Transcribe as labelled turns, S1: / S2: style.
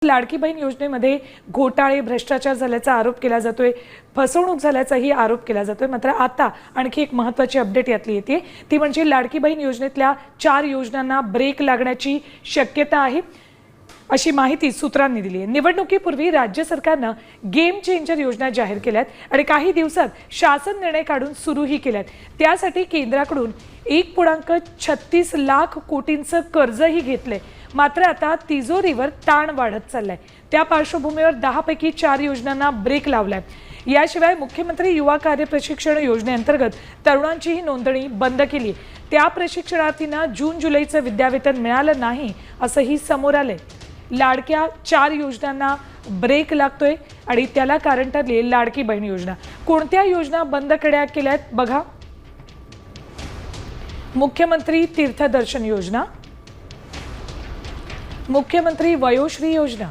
S1: लाडकी बहीण योजनेमध्ये घोटाळे भ्रष्टाचार झाल्याचा आरोप केला जातोय, फसवणूक झाल्याचाही आरोप केला जातोय। मात्र आता आणखी एक महत्त्वाची अपडेट यातली येते, ती म्हणजे लाडकी बहीण योजनेतल्या 4 योजनांना ब्रेक लागण्याची शक्यता आहे, अशी माहिती सूत्रांनी दिली आहे। निवडणुकीपूर्वी राज्य सरकारने गेम चेंजर योजना जाहीर केल्यात आणि काही दिवसात शासन निर्णय काढून सुरूही केल्यात। त्यासाठी केंद्राकडून 1.36 लाख कोटींचं कर्जही घेतलंय। मात्र आता तिजोरीवर ताण वाढत चाललाय। त्या पार्श्वभूमीवर 10 पैकी 4 योजनांना ब्रेक लावलाय। याशिवाय मुख्यमंत्री युवा कार्य प्रशिक्षण योजनेअंतर्गत तरुणांचीही नोंदणी बंद केली। त्या प्रशिक्षणार्थींना जून जुलैचं विद्यावेतन मिळालं नाही असंही समोर आलंय। लाडक्या 4 योजनांना ब्रेक लागतोय आणि त्याला कारण ठरली लाडकी बहीण योजना। कोणत्या योजना बंद केल्यात बघा। मुख्यमंत्री तीर्थदर्शन योजना, मुख्यमंत्री वयोश्री योजना,